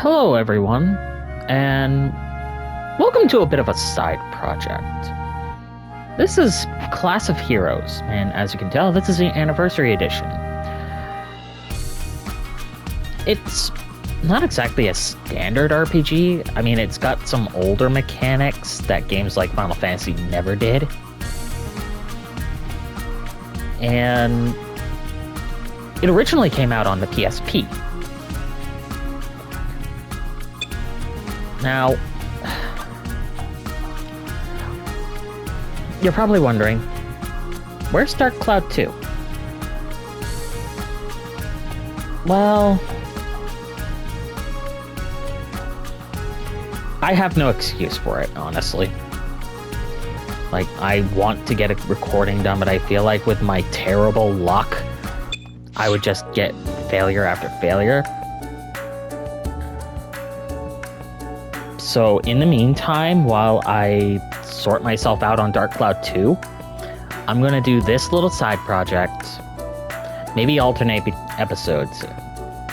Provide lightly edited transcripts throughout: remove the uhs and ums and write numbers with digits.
Hello, everyone, and welcome to a bit of a side project. This is Class of Heroes, and as you can tell, this is the anniversary edition. It's not exactly a standard RPG. I mean, it's got some older mechanics that games like Final Fantasy never did. And it originally came out on the PSP. Now, you're probably wondering, where's Dark Cloud 2? Well, I have no excuse for it, honestly. Like, I want to get a recording done, but I feel like with my terrible luck, I would just get failure after failure. So in the meantime, while I sort myself out on Dark Cloud 2, I'm going to do this little side project, maybe alternate episodes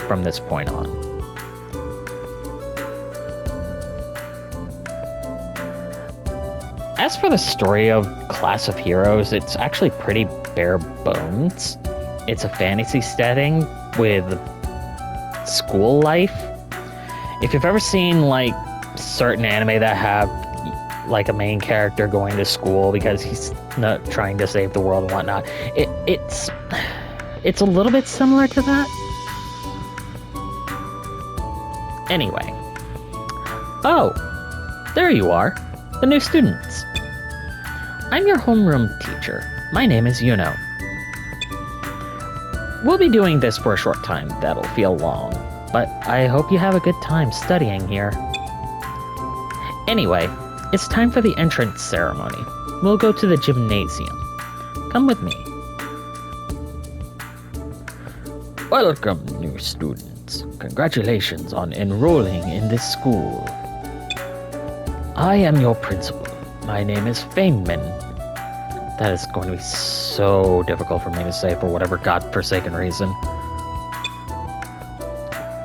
from this point on. As for the story of Class of Heroes, it's actually pretty bare bones. It's a fantasy setting with school life. If you've ever seen, like, certain anime that have like a main character going to school because he's not trying to save the world and whatnot, it's a little bit similar to that. Anyway, oh, there you are, the new students. I'm your homeroom teacher. My name is Yuno. We'll be doing this for a short time. That'll feel long, but I hope you have a good time studying here. Anyway, it's time for the entrance ceremony. We'll go to the gymnasium. Come with me. Welcome, new students. Congratulations on enrolling in this school. I am your principal. My name is Feynman. That is going to be so difficult for me to say for whatever godforsaken reason.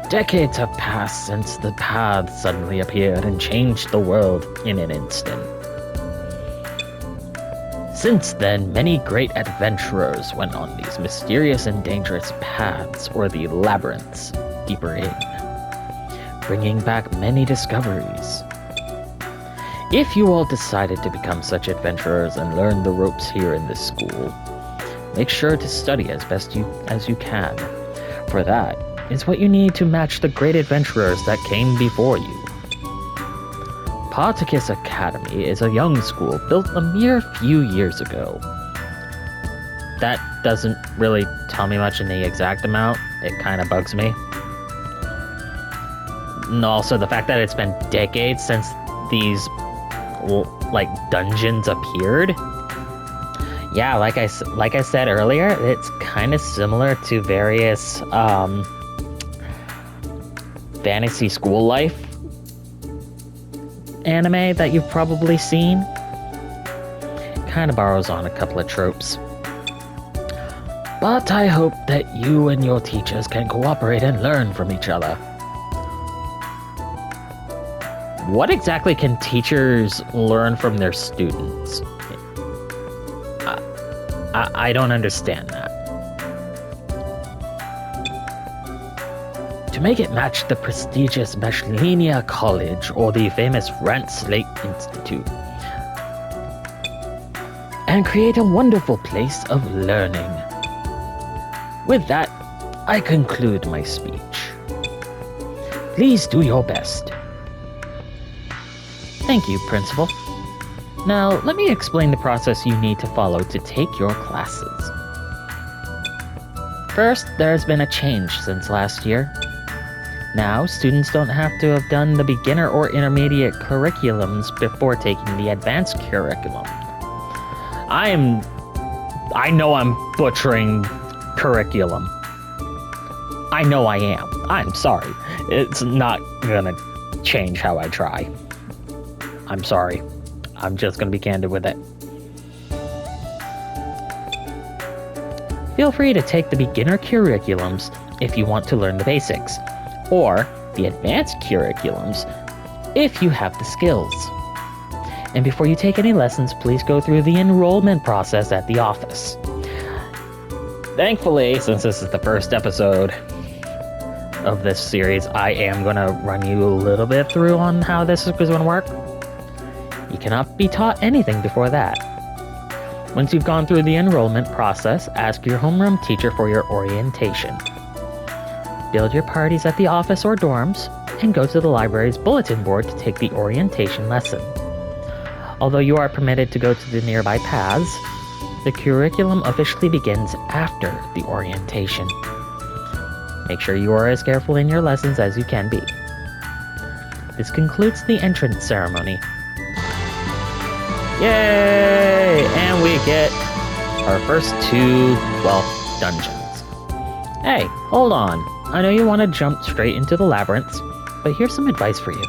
Decades have passed since the path suddenly appeared and changed the world in an instant. Since then, many great adventurers went on these mysterious and dangerous paths, or the labyrinths, deeper in, bringing back many discoveries. If you all decided to become such adventurers and learn the ropes here in this school, make sure to study as best as you can, for that is what you need to match the great adventurers that came before you. Particus Academy is a young school built a mere few years ago. That doesn't really tell me much in the exact amount. It kind of bugs me. And also the fact that it's been decades since these, like, dungeons appeared. Yeah, like I said earlier, it's kind of similar to various fantasy school life anime that you've probably seen. Kind of borrows on a couple of tropes. But I hope that you and your teachers can cooperate and learn from each other. What exactly can teachers learn from their students? I don't understand that. To make it match the prestigious Mashlinia College or the famous Rant-Slate Institute, and create a wonderful place of learning. With that, I conclude my speech. Please do your best. Thank you, Principal. Now, let me explain the process you need to follow to take your classes. First, there has been a change since last year. Now, students don't have to have done the beginner or intermediate curriculums before taking the advanced curriculum. I know I'm butchering curriculum. I know I am. I'm sorry. It's not gonna change how I try. I'm sorry. I'm just gonna be candid with it. Feel free to take the beginner curriculums if you want to learn the basics, or the advanced curriculums if you have the skills. And before you take any lessons, please go through the enrollment process at the office. Thankfully, since this is the first episode of this series, I am going to run you a little bit through on how this is going to work. You cannot be taught anything before that. Once you've gone through the enrollment process, ask your homeroom teacher for your orientation. Build your parties at the office or dorms, and go to the library's bulletin board to take the orientation lesson. Although you are permitted to go to the nearby paths, the curriculum officially begins after the orientation. Make sure you are as careful in your lessons as you can be. This concludes the entrance ceremony. Yay! And we get our first two, dungeons. Hey, hold on. I know you want to jump straight into the labyrinths, but here's some advice for you.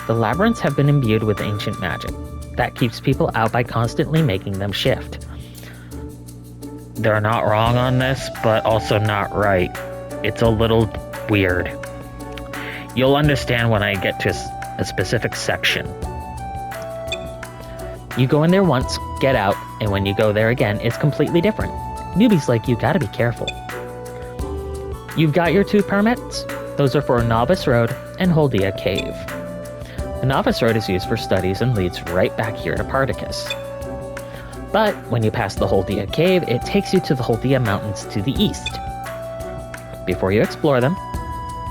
The labyrinths have been imbued with ancient magic that keeps people out by constantly making them shift. They're not wrong on this, but also not right. It's a little weird. You'll understand when I get to a specific section. You go in there once, get out, and when you go there again, it's completely different. Newbies like you gotta be careful. You've got your 2 permits. Those are for Novice Road and Holdia Cave. The Novice Road is used for studies and leads right back here to Particus. But when you pass the Holdia Cave, it takes you to the Holdia Mountains to the east. Before you explore them,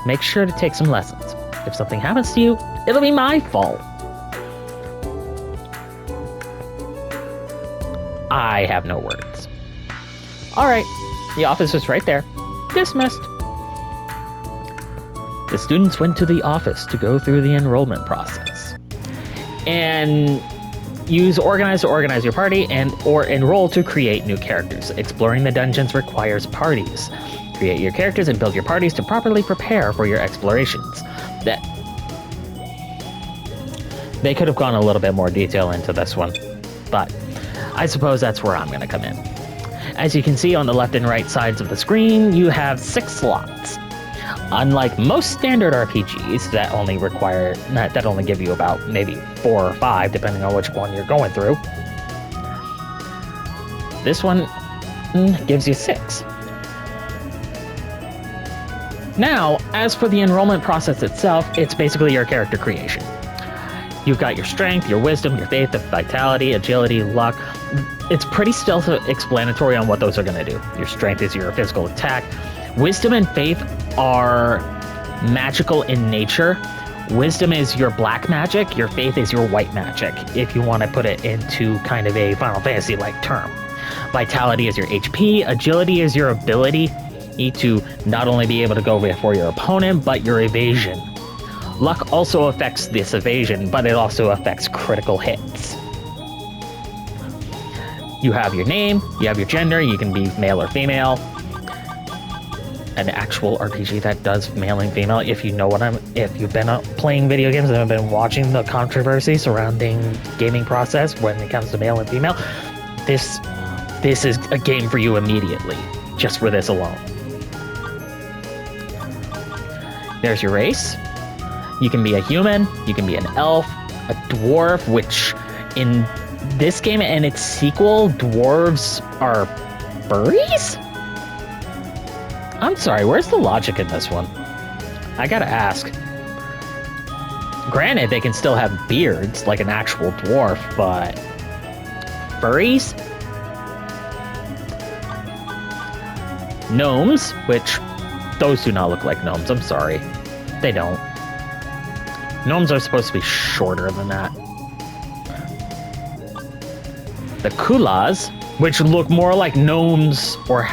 make sure to take some lessons. If something happens to you, it'll be my fault. I have no words. Alright, the office is right there. Dismissed. The students went to the office to go through the enrollment process. And use Organize to organize your party or Enroll to create new characters. Exploring the dungeons requires parties. Create your characters and build your parties to properly prepare for your explorations. They could have gone a little bit more detail into this one, but I suppose that's where I'm going to come in. As you can see on the left and right sides of the screen, you have 6 slots. Unlike most standard RPGs that only give you about maybe 4 or 5, depending on which one you're going through, this one gives you 6. Now, as for the enrollment process itself, it's basically your character creation. You've got your strength, your wisdom, your faith, vitality, agility, luck. It's pretty self-explanatory on what those are going to do. Your strength is your physical attack. Wisdom and faith are magical in nature. Wisdom is your black magic. Your faith is your white magic, if you want to put it into kind of a Final Fantasy-like term. Vitality is your HP. Agility is your ability to not only be able to go before your opponent, but your evasion. Luck also affects this evasion, but it also affects critical hits. You have your name, you have your gender, you can be male or female. An actual RPG that does male and female, if you've been playing video games and have been watching the controversy surrounding gaming process when it comes to male and female, this is a game for you immediately, just for this alone. There's your race. You can be a human, you can be an elf, a dwarf, which in this game and its sequel, dwarves are furries? I'm sorry, where's the logic in this one? I gotta ask. Granted, they can still have beards like an actual dwarf, but furries? Gnomes, which those do not look like gnomes, I'm sorry. They don't. Gnomes are supposed to be shorter than that. The Kulas, which look more like gnomes or...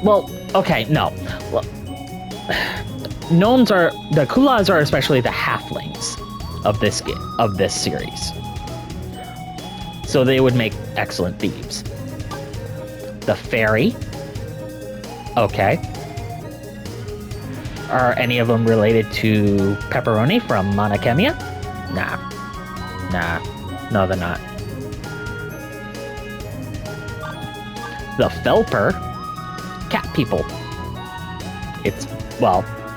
Well, okay, no. The Kulas are especially the halflings of this series. So they would make excellent thieves. The Fairy. Okay. Are any of them related to Pepperoni from Monachemia? Nah. No, they're not. The Felper. Cat people.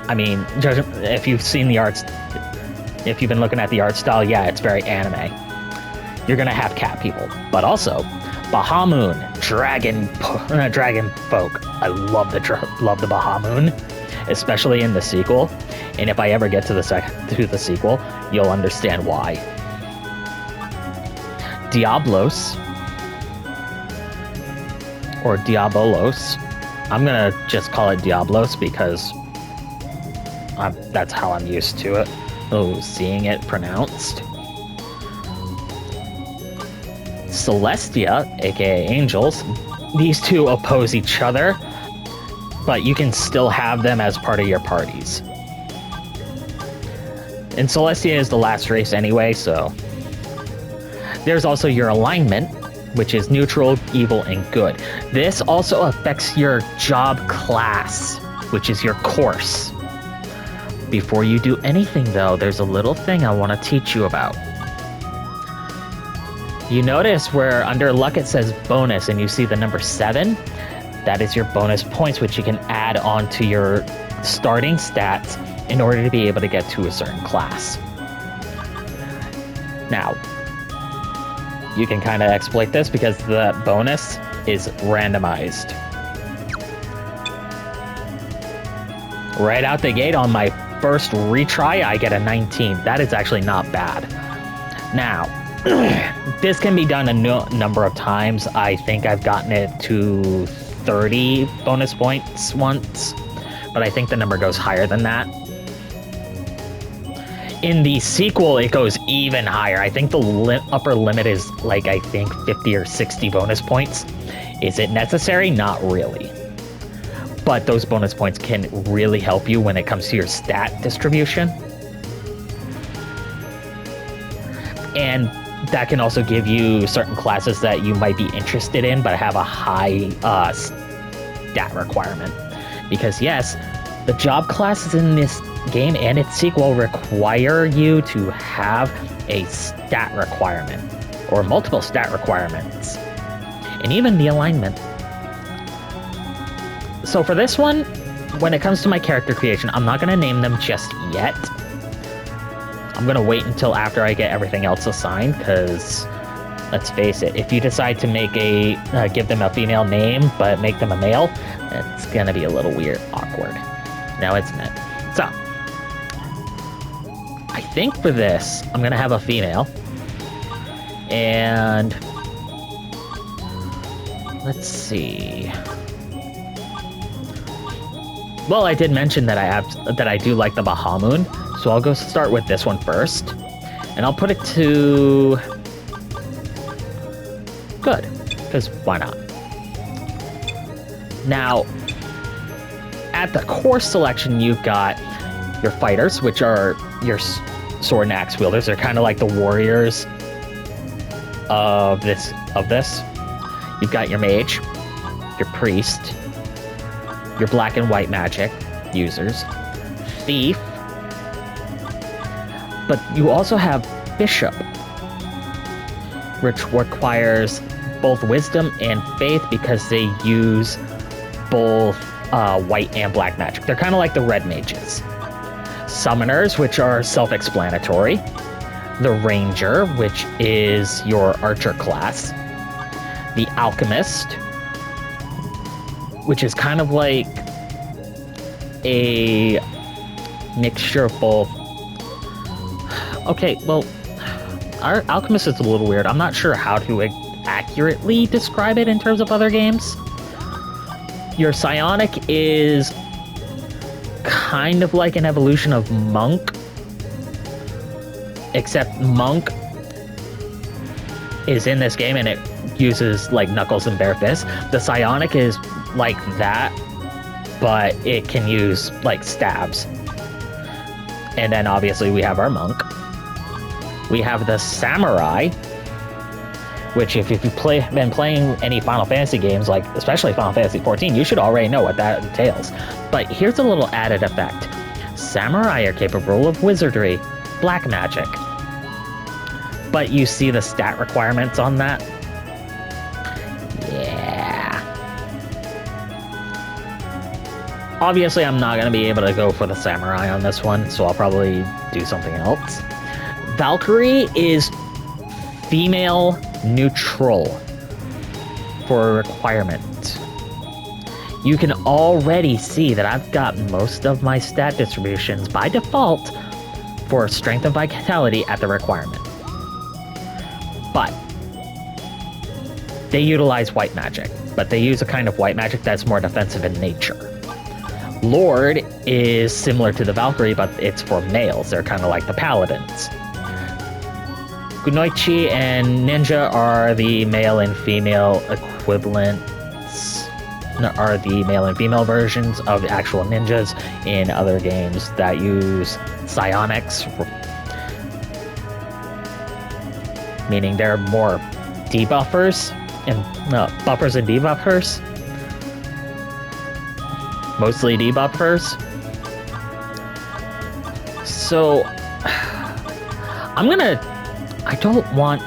I mean, if you've seen the arts, if you've been looking at the art style, yeah, it's very anime. You're gonna have cat people, but also Bahamut, dragon folk. I love the Bahamut, especially in the sequel. And if I ever get to the sequel, you'll understand why. Diablos, or Diabolos. I'm gonna just call it Diablos because that's how I'm used to it. Oh, seeing it pronounced. Celestia, aka Angels. These two oppose each other, but you can still have them as part of your parties. And Celestia is the last race anyway, so... There's also your alignment, which is neutral, evil, and good. This also affects your job class, which is your course. Before you do anything, though, there's a little thing I want to teach you about. You notice where under luck it says bonus and you see the number 7? That is your bonus points, which you can add on to your starting stats in order to be able to get to a certain class. Now, you can kind of exploit this because the bonus is randomized. Right out the gate on my first retry, I get a 19. That is actually not bad. Now, this can be done a number of times. I think I've gotten it to 30 bonus points once, but I think the number goes higher than that. In the sequel, it goes even higher. I think the upper limit is like, I think 50 or 60 bonus points. Is it necessary? Not really. But those bonus points can really help you when it comes to your stat distribution. And that can also give you certain classes that you might be interested in, but have a high stat requirement. Because yes, the job classes in this game and its sequel require you to have a stat requirement, or multiple stat requirements, and even the alignment. So for this one, when it comes to my character creation, I'm not going to name them just yet. I'm going to wait until after I get everything else assigned, because let's face it, if you decide to make give them a female name, but make them a male, it's going to be a little weird, awkward. Now it's not. So, I think for this, I'm going to have a female. And let's see. Well, I did mention that I do like the Bahamut, so I'll go start with this one first. And I'll put it to good, because why not? Now, at the course selection, you've got your fighters, which are your sword and axe wielders. They're kind of like the warriors of this. You've got your mage, your priest, your black and white magic users, thief, but you also have bishop, which requires both wisdom and faith because they use both white and black magic. They're kind of like the red mages. Summoners, which are self-explanatory. The ranger, which is your archer class. The alchemist, which is kind of like a mixture of both. Okay, well, our alchemist is a little weird. I'm not sure how to accurately describe it in terms of other games. Your psionic is kind of like an evolution of monk, except monk is in this game and it uses like knuckles and bare fists. The psionic is like that, but it can use like stabs. And then obviously we have our monk. We have the samurai, which if you've been playing any Final Fantasy games, like especially Final Fantasy XIV, you should already know what that entails. But here's a little added effect. Samurai are capable of wizardry, black magic. But you see the stat requirements on that? Yeah. Obviously, I'm not going to be able to go for the samurai on this one, so I'll probably do something else. Valkyrie is female neutral for a requirement. You can already see that I've got most of my stat distributions by default for strength and vitality at the requirement. But they utilize white magic, but they use a kind of white magic that's more defensive in nature. Lord is similar to the Valkyrie, but it's for males. They're kind of like the paladins. Kunoichi and Ninja are the male and female equivalents, are the male and female versions of the actual ninjas in other games that use psionics, meaning they're more debuffers and buffers and debuffers. Mostly debuffers. So I don't want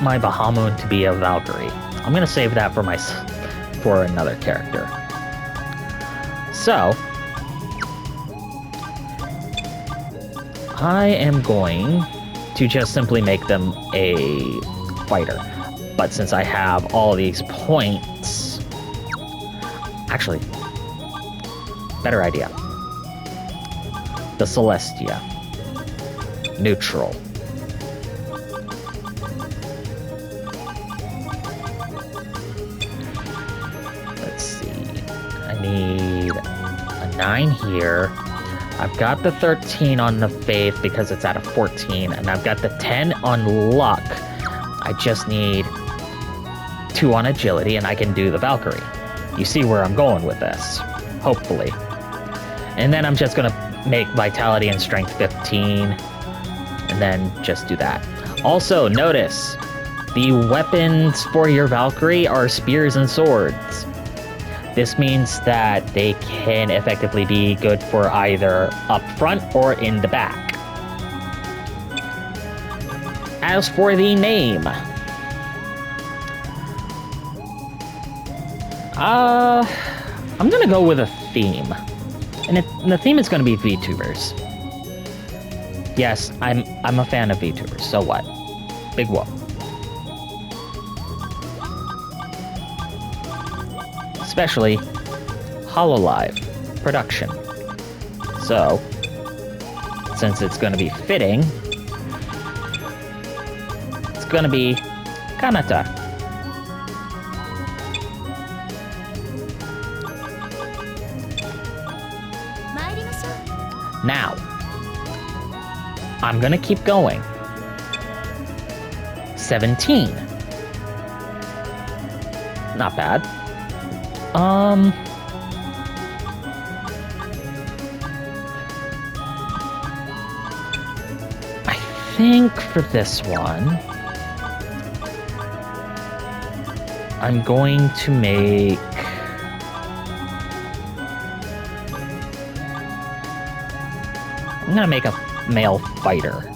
my Bahamut to be a Valkyrie. I'm gonna save that for another character. So I am going to just simply make them a fighter. But since I have all these points, actually, better idea. The Celestia. Neutral. Let's see. I need a 9 here. I've got the 13 on the Faith because it's at a 14, and I've got the 10 on Luck. I just need 2 on Agility, and I can do the Valkyrie. You see where I'm going with this, hopefully. And then I'm just gonna make Vitality and Strength 15, and then just do that. Also, notice, the weapons for your Valkyrie are spears and swords. This means that they can effectively be good for either up front or in the back. As for the name, I'm gonna go with a theme. And the theme is gonna be VTubers. Yes, I'm a fan of VTubers, so what? Big whoop. Especially Hololive production. So, since it's going to be fitting, it's going to be Kanata. Now, I'm going to keep going. 17. Not bad. I think for this one, I'm going to make... I'm gonna make a male fighter.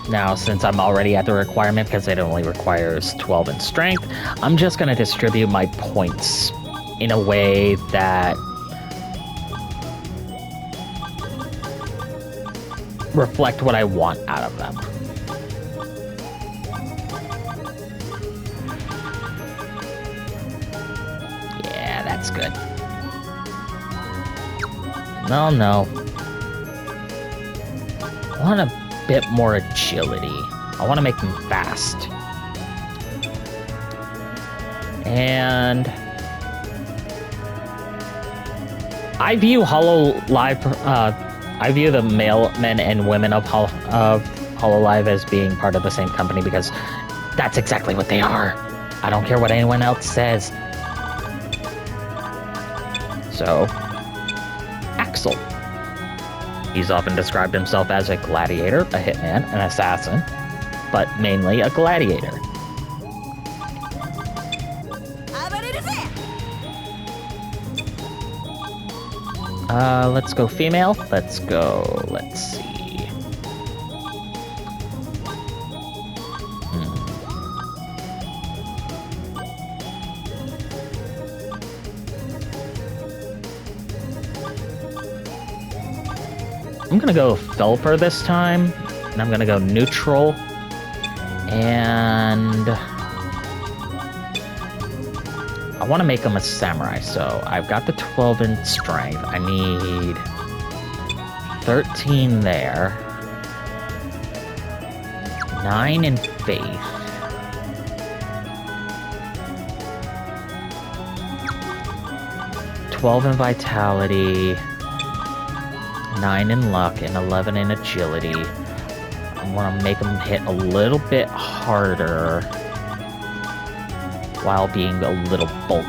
Now, since I'm already at the requirement, because it only requires 12 in strength, I'm just going to distribute my points in a way that reflect what I want out of them. Yeah, that's good. No. I want a bit more agility. I want to make them fast. And I view Hololive, I view the male men and women of Hololive as being part of the same company because that's exactly what they are. I don't care what anyone else says. So, Axel. He's often described himself as a gladiator, a hitman, an assassin, but mainly a gladiator. Let's go female. Let's see. I'm gonna go Felper this time, and I'm gonna go neutral, and I want to make him a samurai, so I've got the 12 in strength. I need 13 there, 9 in faith, 12 in vitality, 9 in luck, and 11 in agility. I want to make him hit a little bit harder while being a little bulky.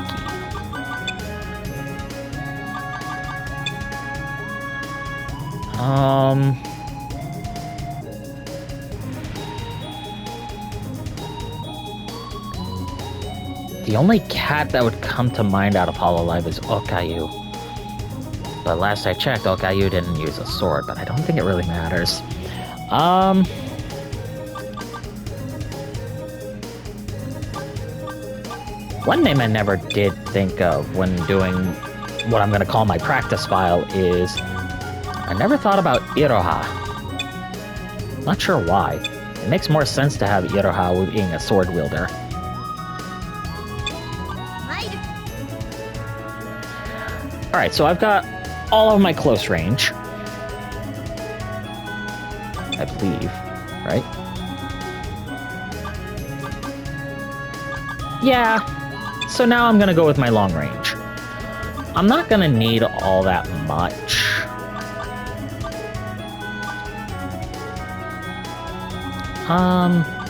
The only cat that would come to mind out of Hololive is Okayu. But last I checked, Okayu didn't use a sword, but I don't think it really matters. One name I never did think of when doing what I'm gonna call my practice file is I never thought about Iroha. Not sure why. It makes more sense to have Iroha being a sword wielder. Alright, so I've got all of my close range. I believe, right? Yeah, so now I'm gonna go with my long range. I'm not gonna need all that much.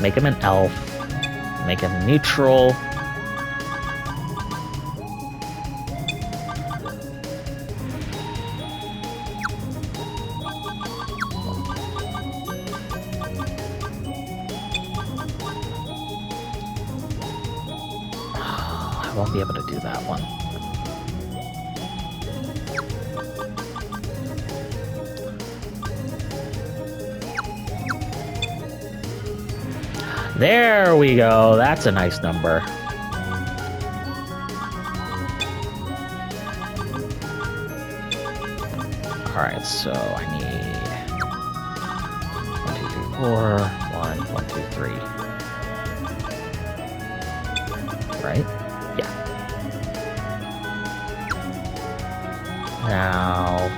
Make him an elf. Make him neutral. I won't be able to do that one. There we go. That's a nice number. Alright, so I need 1, 2, 3, 4. 1, 1, 2, 3. Right? Yeah. Now...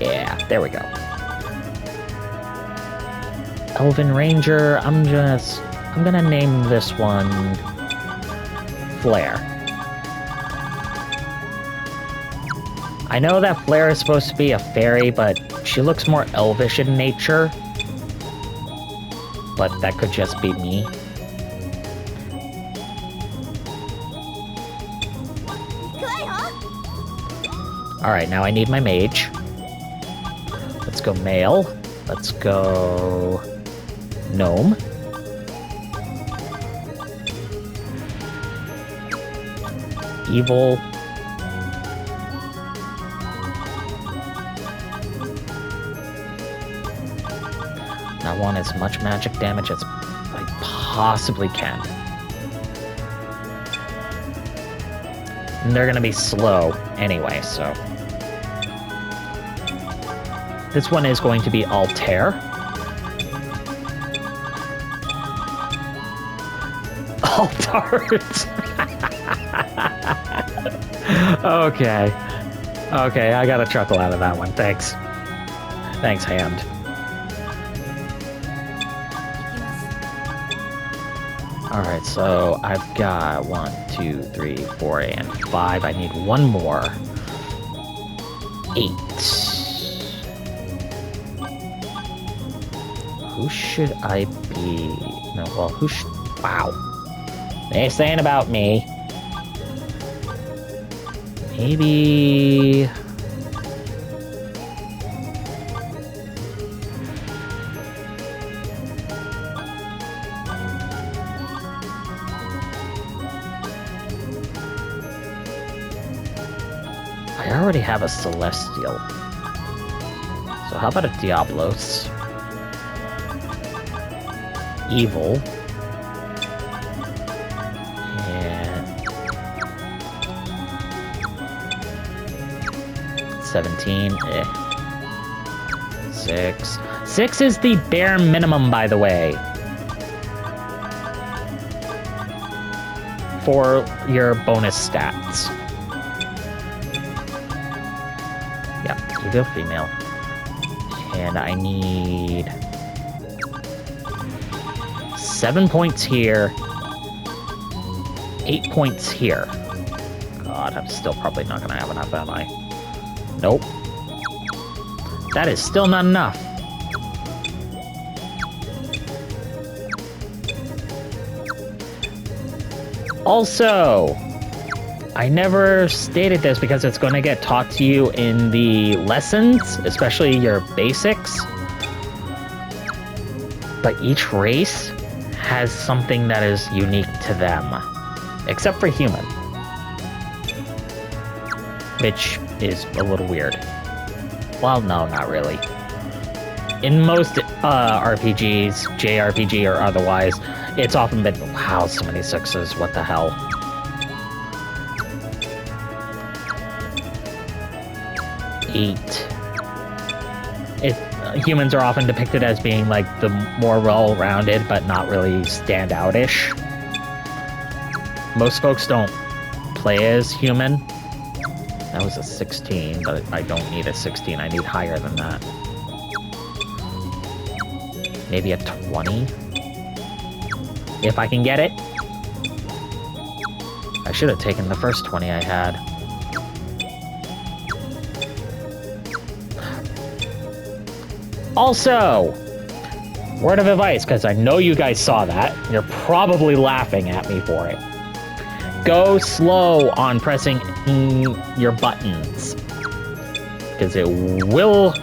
yeah, there we go. Elven Ranger, I'm gonna name this one Flare. I know that Flare is supposed to be a fairy, but she looks more elvish in nature. But that could just be me. Alright, now I need my mage. Let's go male. Let's go gnome. Evil. I want as much magic damage as I possibly can. And they're gonna be slow anyway, so... this one is going to be Altair. Altart! Okay. Okay, I got a chuckle out of that one. Thanks. Thanks, Hand. Alright, so I've got 1, 2, 3, 4, and 5. I need one more. 8. Who should I be? No, well, who should... wow. They ain't saying about me. Maybe... I already have a Celestial. So how about a Diablos? Evil. And... 17. 6. 6 is the bare minimum, by the way, for your bonus stats. Yeah, evil female. And I need 7 points here, 8 points here. God, I'm still probably not gonna have enough, am I? Nope. That is still not enough. Also, I never stated this because it's going to get taught to you in the lessons, especially your basics. But each race has something that is unique to them, except for human, which is a little weird. Well, no, not really. In most RPGs, JRPG or otherwise, it's often been, wow, so many sixes, what the hell. Humans are often depicted as being like the more well-rounded, but not really stand-out-ish. Most folks don't play as human. That was a 16, but I don't need a 16. I need higher than that. Maybe a 20? If I can get it. I should have taken the first 20 I had. Also, word of advice, because I know you guys saw that. You're probably laughing at me for it. Go slow on pressing your buttons, because it will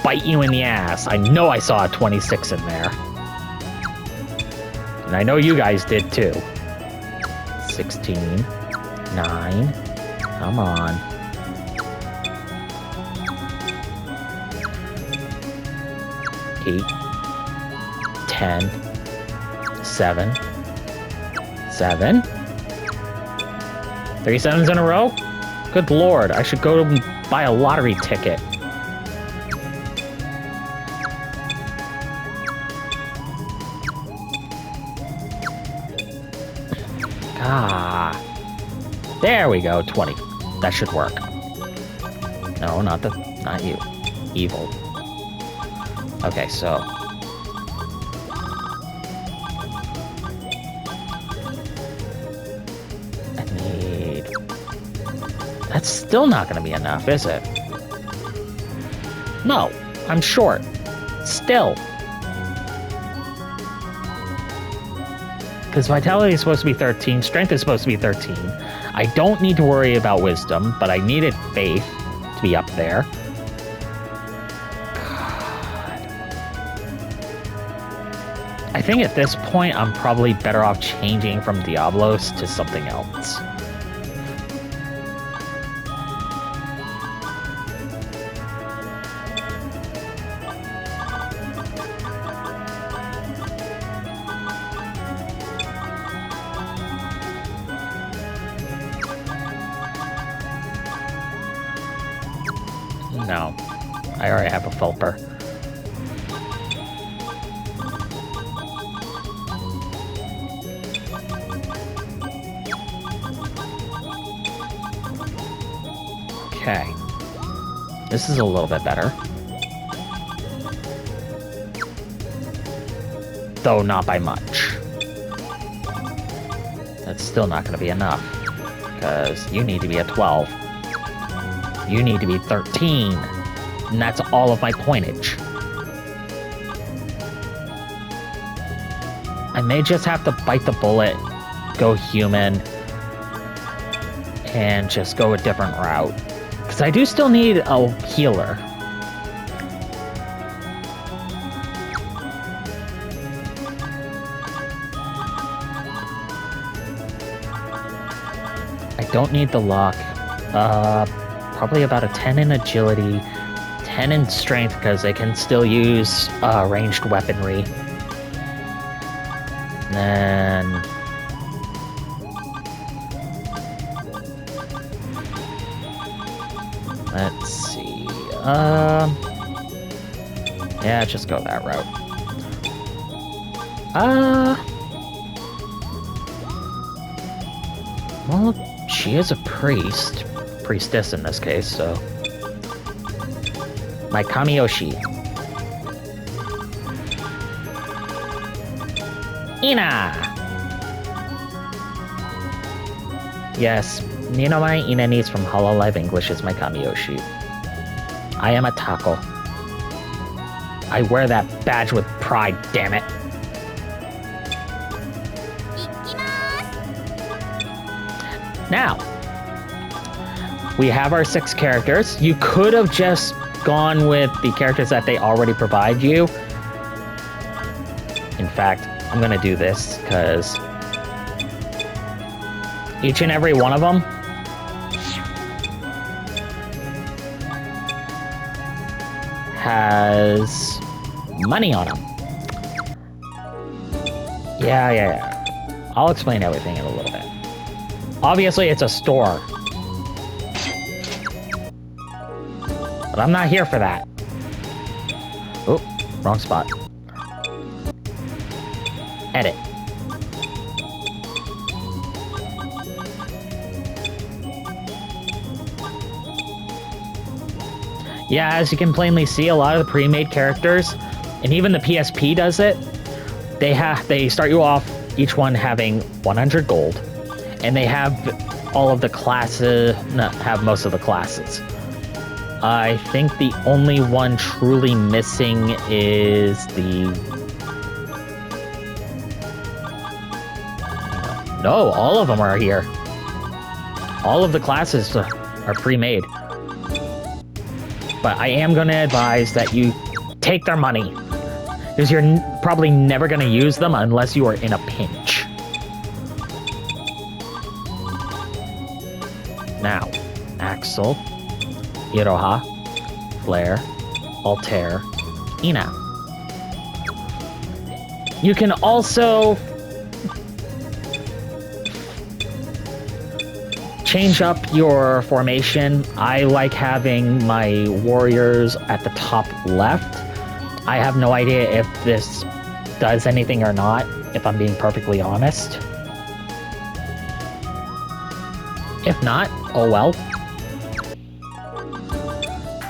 bite you in the ass. I know I saw a 26 in there. And I know you guys did too. 16, 9, come on. 8, 10, 7, 7. 3 sevens in a row? Good lord, I should go buy a lottery ticket. Ah. There we go, 20. That should work. No, not you. Evil. Okay, so I need... That's still not gonna be enough, is it? No, I'm short. Still. Because vitality is supposed to be 13, strength is supposed to be 13. I don't need to worry about wisdom, but I needed faith to be up there. I think at this point, I'm probably better off changing from Diablos to something else. No, I already have a Fulper. Okay, this is a little bit better. Though not by much. That's still not going to be enough, because you need to be a 12. You need to be 13, and that's all of my pointage. I may just have to bite the bullet, go human, and just go a different route. Because I do still need a healer. I don't need the luck. Probably about a 10 in agility, 10 in strength, because they can still use ranged weaponry. And then... let's see... Yeah, just go that route. Well, she is a priestess in this case, so. My Kamiyoshi. Ina! Yes, Ninomai Inanis from Hololive English is my Kamiyoshi. I am a taco. I wear that badge with pride, damn it. Now, we have our 6 characters. You could have just gone with the characters that they already provide you. In fact, I'm gonna do this because each and every one of them has money on them. Yeah. I'll explain everything in a little bit. Obviously, it's a store. But I'm not here for that. Oh, wrong spot. Edit. Yeah, as you can plainly see, a lot of the pre-made characters, and even the PSP does it, they start you off, each one having 100 gold, and they have all of the classes, have most of the classes. I think the only one truly missing is the... No, all of them are here. All of the classes are pre-made. But I am going to advise that you take their money, because you're probably never going to use them unless you are in a pinch. Now, Axel, Iroha, Flare, Altair, Ina. You can also change up your formation. I like having my warriors at the top left. I have no idea if this does anything or not, if I'm being perfectly honest. If not, oh well.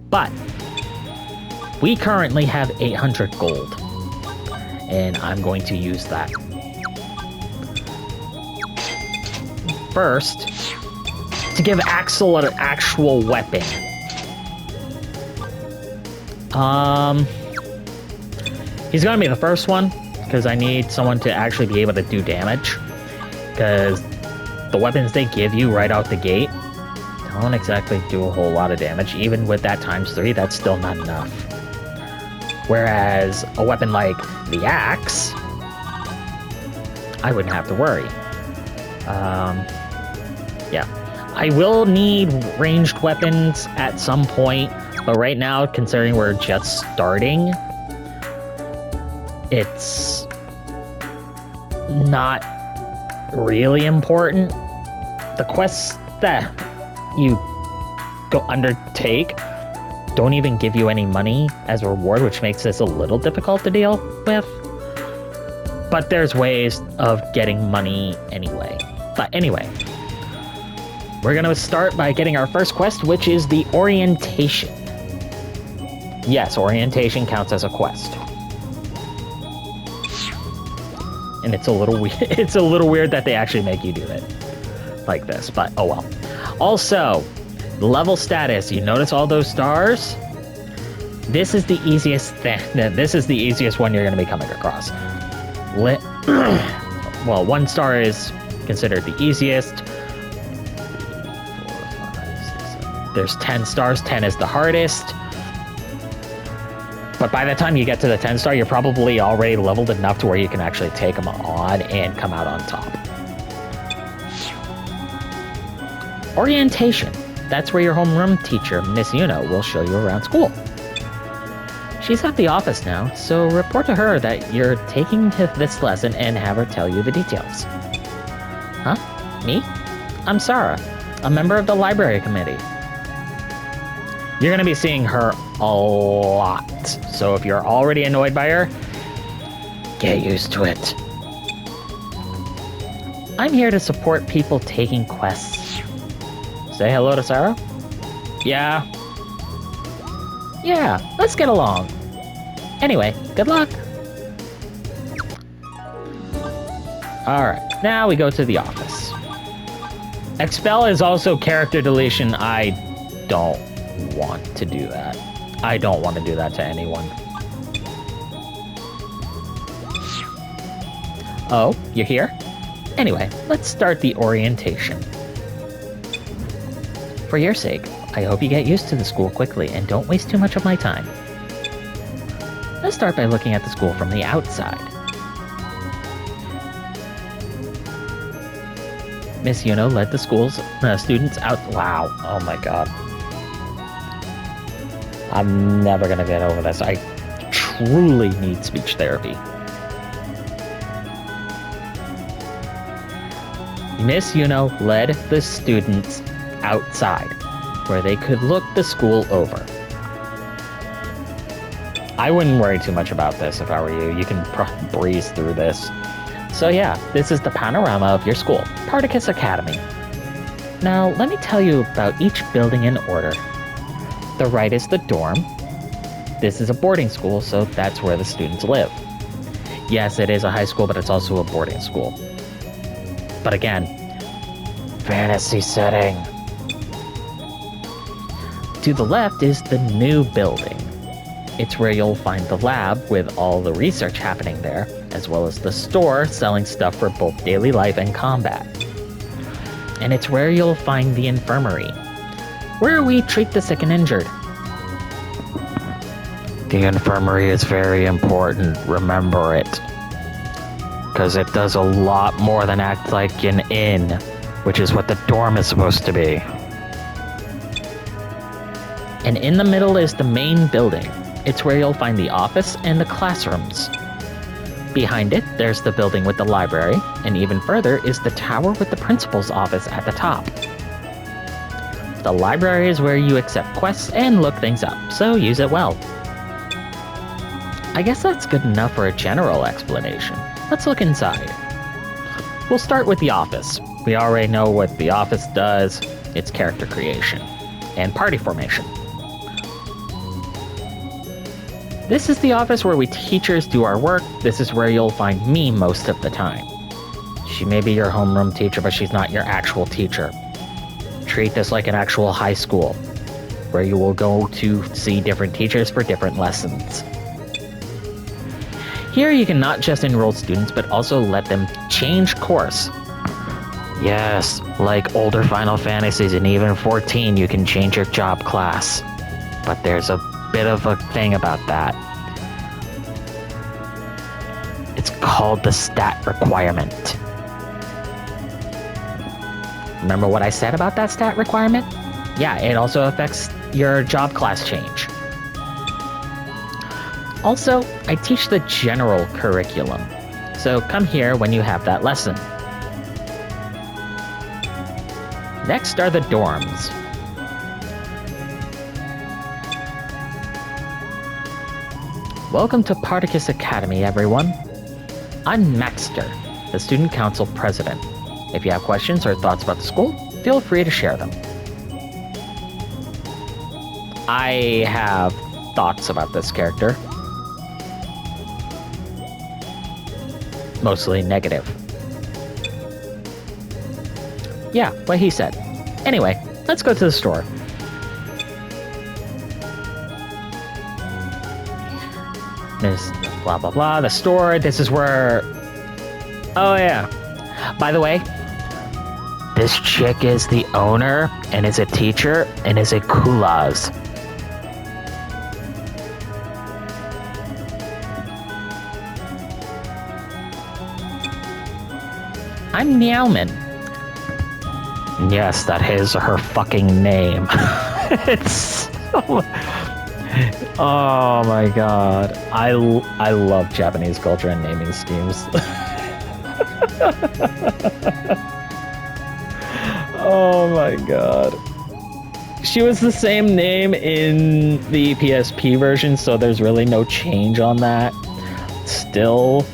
But we currently have 800 gold, and I'm going to use that. First, to give Axel an actual weapon. He's gonna be the first one, because I need someone to actually be able to do damage. Because the weapons they give you right out the gate don't exactly do a whole lot of damage. Even with that ×3, that's still not enough. Whereas a weapon like the axe, I wouldn't have to worry. Yeah. I will need ranged weapons at some point, but right now, considering we're just starting, it's not really important. The quests that you go undertake don't even give you any money as a reward, which makes this a little difficult to deal with. But there's ways of getting money anyway. But anyway, we're going to start by getting our first quest, which is the orientation. Yes, orientation counts as a quest. And it's a little weird. It's a little weird that they actually make you do it like this, but oh well. Also, level status. You notice all those stars? This is the easiest thing. This is the easiest one you're going to be coming across. Well, 1 star is considered the easiest. 4, 5, 6, 7. There's 10 stars. 10 is the hardest. But by the time you get to the 10 star, you're probably already leveled enough to where you can actually take them on and come out on top. Orientation. That's where your homeroom teacher, Miss Yuno, will show you around school. She's at the office now, so report to her that you're taking this lesson and have her tell you the details. Huh? Me? I'm Sarah, a member of the library committee. You're going to be seeing her a lot. So if you're already annoyed by her, get used to it. I'm here to support people taking quests. Say hello to Sarah? Yeah. Yeah, let's get along. Anyway, good luck. Alright, now we go to the office. Expel is also character deletion. I don't want to do that. I don't want to do that to anyone. Oh, you're here? Anyway, let's start the orientation. For your sake, I hope you get used to the school quickly and don't waste too much of my time. Let's start by looking at the school from the outside. Miss Yuno led the students out. Wow, oh my god. I'm never gonna get over this. I truly need speech therapy. Miss Yuno led the students outside, where they could look the school over. I wouldn't worry too much about this if I were you. You can breeze through this. So yeah, this is the panorama of your school, Particus Academy. Now, let me tell you about each building in order. The right is the dorm. This is a boarding school, so that's where the students live. Yes, it is a high school, but it's also a boarding school. But again, fantasy setting. To the left is the new building. It's where you'll find the lab with all the research happening there, as well as the store selling stuff for both daily life and combat. And it's where you'll find the infirmary, where we treat the sick and injured. The infirmary is very important, remember it. Because it does a lot more than act like an inn, which is what the dorm is supposed to be. And in the middle is the main building. It's where you'll find the office and the classrooms. Behind it, there's the building with the library, and even further is the tower with the principal's office at the top. The library is where you accept quests and look things up, so use it well. I guess that's good enough for a general explanation. Let's look inside. We'll start with the office. We already know what the office does. It's character creation and party formation. This is the office where we teachers do our work. This is where you'll find me most of the time. She may be your homeroom teacher, but she's not your actual teacher. Treat this like an actual high school, where you will go to see different teachers for different lessons. Here you can not just enroll students, but also let them change course. Yes, like older Final Fantasies and even 14, you can change your job class. But there's a bit of a thing about that. It's called the stat requirement. Remember what I said about that stat requirement? Yeah, it also affects your job class change. Also, I teach the general curriculum, so come here when you have that lesson. Next are the dorms. Welcome to Particus Academy, everyone. I'm Maxter, the Student Council President. If you have questions or thoughts about the school, feel free to share them. I have thoughts about this character. Mostly negative. Yeah, what he said. Anyway, let's go to the store. Miss blah blah blah, the store, this is where... Oh yeah. By the way, this chick is the owner, and is a teacher, and is a Kulaz. I'm Meowman. Yes, that is her fucking name. It's so... Oh my god. I love Japanese culture and naming schemes. Oh my god. She was the same name in the PSP version, so there's really no change on that. Still,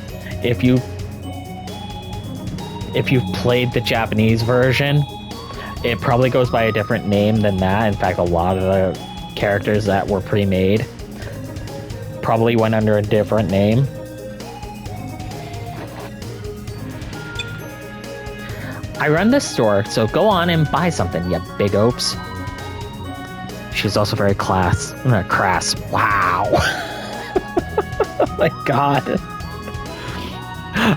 if you've played the Japanese version, it probably goes by a different name than that. In fact, a lot of the characters that were pre-made probably went under a different name. I run this store, so go on and buy something, you big opes. She's also very crass. Wow. Oh my god.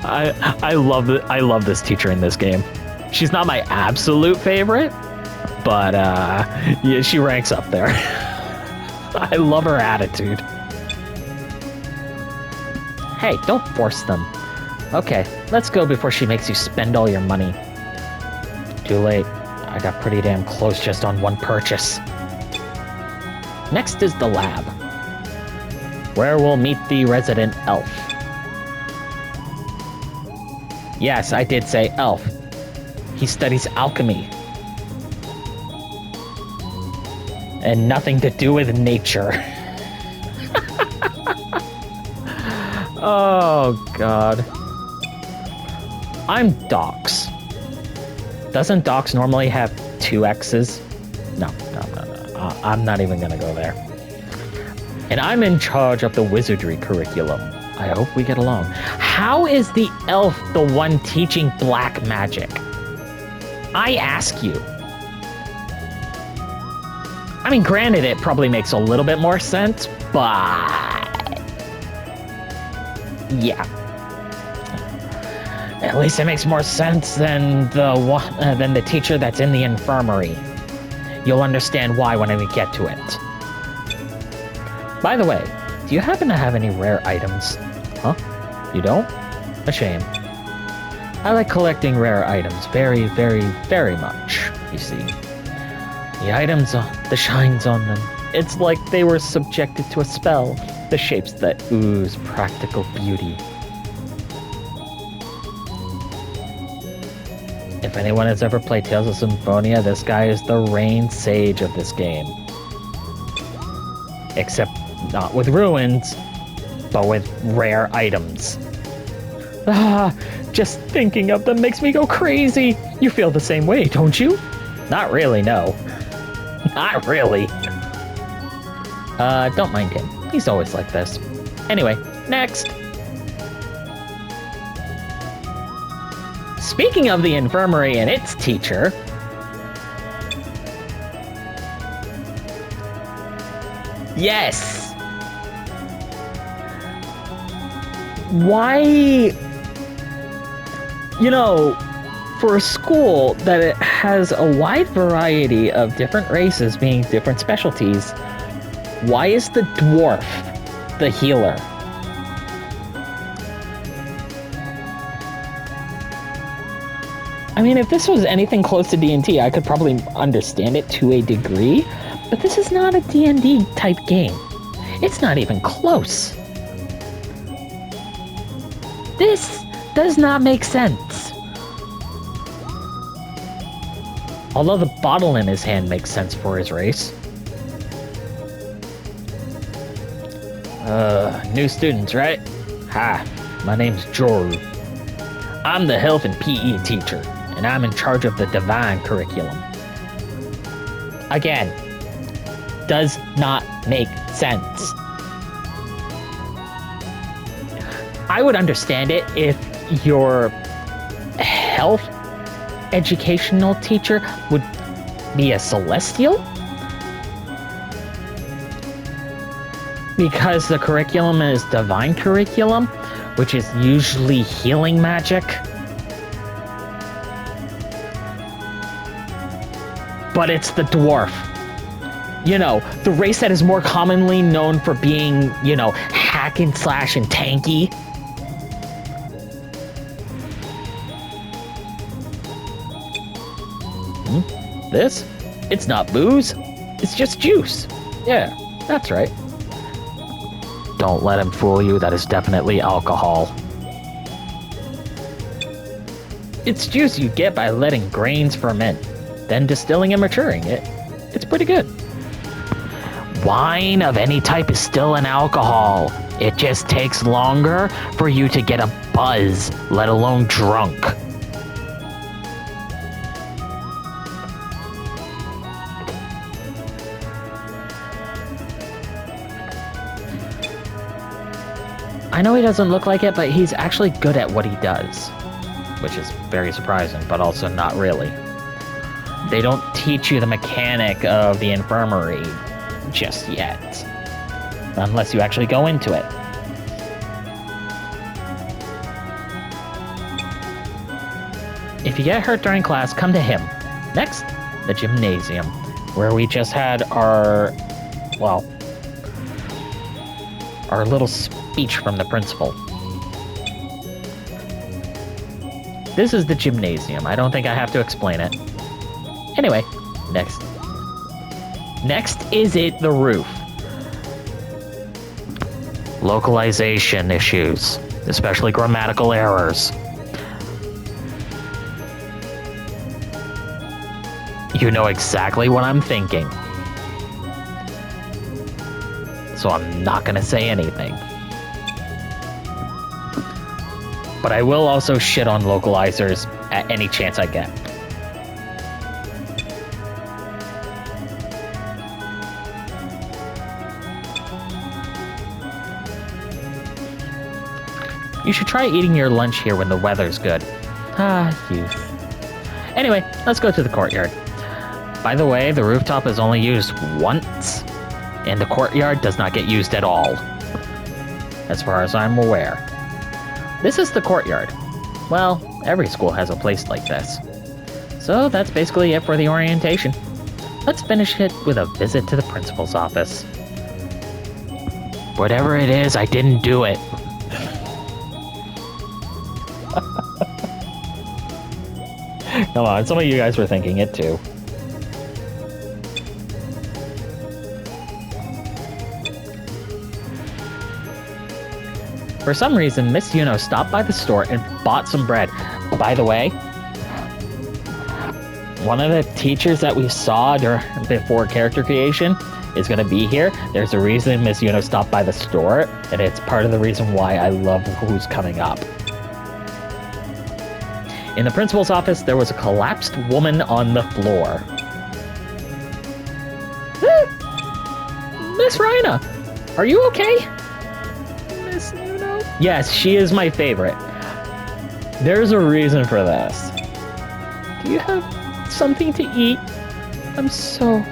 I love this teacher in this game. She's not my absolute favorite, but yeah, she ranks up there. I love her attitude. Hey, don't force them. Okay, let's go before she makes you spend all your money. Too late. I got pretty damn close just on one purchase. Next is the lab, where we'll meet the resident elf. Yes, I did say elf. He studies alchemy. And nothing to do with nature. Oh, God. I'm Docs. Doesn't Docs normally have 2 X's? No. I'm not even gonna go there. And I'm in charge of the wizardry curriculum. I hope we get along. How is the elf the one teaching black magic? I ask you. I mean, granted, it probably makes a little bit more sense, but yeah. At least it makes more sense than the teacher that's in the infirmary. You'll understand why when we get to it. By the way, do you happen to have any rare items? Huh? You don't? A shame. I like collecting rare items very, very, very much, you see. The items, the shines on them. It's like they were subjected to a spell. The shapes that ooze practical beauty. If anyone has ever played Tales of Symphonia, this guy is the reign sage of this game. Except not with ruins, but with rare items. Just thinking of them makes me go crazy. You feel the same way, don't you? Not really, no. Not really. Don't mind him. He's always like this. Anyway, next. Speaking of the infirmary and its teacher, yes. Why, you know, for a school that it has a wide variety of different races being different specialties, why is the dwarf the healer? I mean, if this was anything close to D&D, I could probably understand it to a degree, but this is not a D&D type game. It's not even close. This does not make sense. Although the bottle in his hand makes sense for his race. New students, right? Hi, my name's Joru. I'm the health and PE teacher, and I'm in charge of the divine curriculum. Again, does not make sense. I would understand it if your health educational teacher would be a celestial, because the curriculum is divine curriculum, which is usually healing magic. But it's the dwarf. You know, the race that is more commonly known for being, you know, hack and slash and tanky. This? It's not booze. It's just juice. Yeah, that's right. Don't let him fool you. That is definitely alcohol. It's juice you get by letting grains ferment, then distilling and maturing it. It's pretty good. Wine of any type is still an alcohol. It just takes longer for you to get a buzz, let alone drunk. I know he doesn't look like it, but he's actually good at what he does, which is very surprising, but also not really. They don't teach you the mechanic of the infirmary just yet, unless you actually go into it. If you get hurt during class, come to him. Next, the gymnasium, where we just had our little speech from the principal. This is the gymnasium. I don't think I have to explain it. Anyway, next is the roof. Localization issues, especially grammatical errors. You know exactly what I'm thinking. So I'm not gonna say anything. But I will also shit on localizers at any chance I get. You should try eating your lunch here when the weather's good. Ah, youth. Anyway, let's go to the courtyard. By the way, the rooftop is only used once, and the courtyard does not get used at all, as far as I'm aware. This is the courtyard. Well, every school has a place like this. So that's basically it for the orientation. Let's finish it with a visit to the principal's office. Whatever it is, I didn't do it. Come on, some of you guys were thinking it too. For some reason, Miss Yuno stopped by the store and bought some bread. By the way, one of the teachers that we saw before character creation is going to be here. There's a reason Miss Yuno stopped by the store, and it's part of the reason why I love who's coming up. In the principal's office, there was a collapsed woman on the floor. Miss Raina, are you okay? Miss Yuno? Yes, she is my favorite. There's a reason for this. Do you have something to eat? I'm so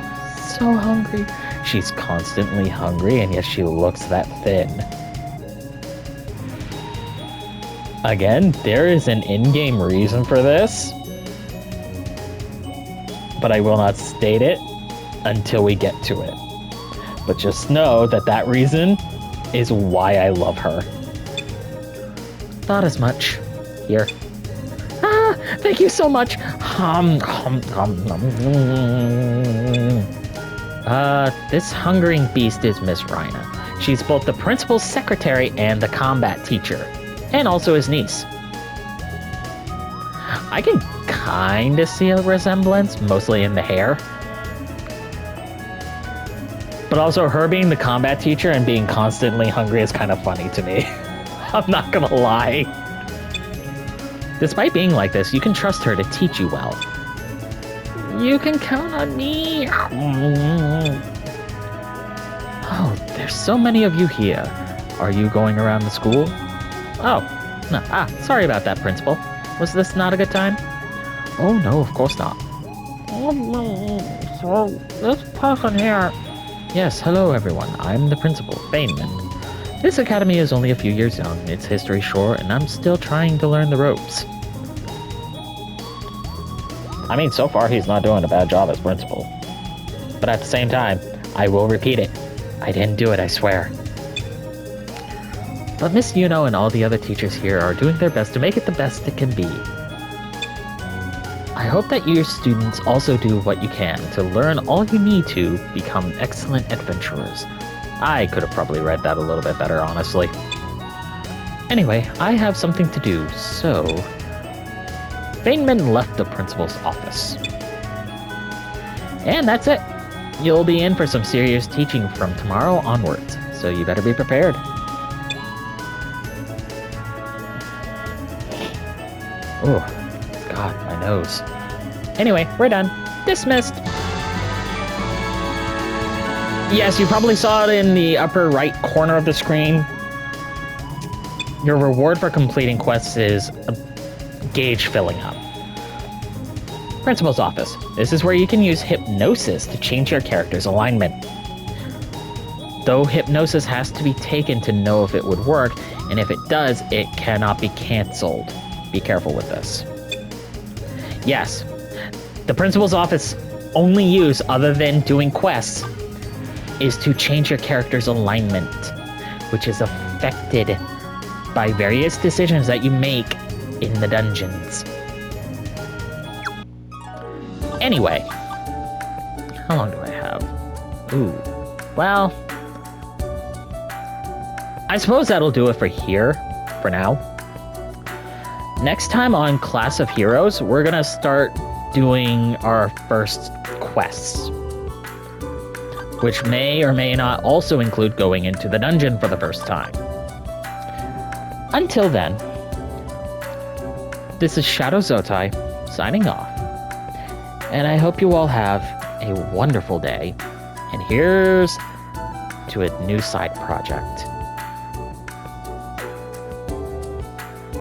hungry. She's constantly hungry, and yet she looks that thin. Again, there is an in-game reason for this, but I will not state it until we get to it. But just know that that reason is why I love her. Thought as much. Here. Ah, thank you so much. This hungering beast is Miss Raina. She's both the principal's secretary and the combat teacher, and also his niece. I can kinda see a resemblance, mostly in the hair. But also, her being the combat teacher and being constantly hungry is kind of funny to me. I'm not gonna lie. Despite being like this, you can trust her to teach you well. You can count on me. Oh, there's so many of you here. Are you going around the school? Oh, no. Sorry about that, Principal. Was this not a good time? Oh, no, of course not. Oh, no. So, this person here... Yes, hello, everyone. I'm the Principal, Feynman. This academy is only a few years young, its history short, and I'm still trying to learn the ropes. I mean, so far he's not doing a bad job as principal. But at the same time, I will repeat it. I didn't do it, I swear. But Miss Yuno and all the other teachers here are doing their best to make it the best it can be. I hope that your students also do what you can to learn all you need to become excellent adventurers. I could have probably read that a little bit better, honestly. Anyway, I have something to do, so... Feynman left the principal's office. And that's it. You'll be in for some serious teaching from tomorrow onwards, so you better be prepared. Oh, God, my nose. Anyway, we're done. Dismissed. Yes, you probably saw it in the upper right corner of the screen. Your reward for completing quests is a gauge filling up. Principal's office. This is where you can use hypnosis to change your character's alignment. Though hypnosis has to be taken to know if it would work, and if it does, it cannot be cancelled. Be careful with this. Yes, the principal's office only use, other than doing quests, is to change your character's alignment, which is affected by various decisions that you make in the dungeons. Anyway, how long do I have? Ooh, well, I suppose that'll do it for here, for now. Next time on Class of Heroes, we're gonna start doing our first quests, which may or may not also include going into the dungeon for the first time. Until then, this is Shadow Zotai, signing off. And I hope you all have a wonderful day. And here's to a new side project.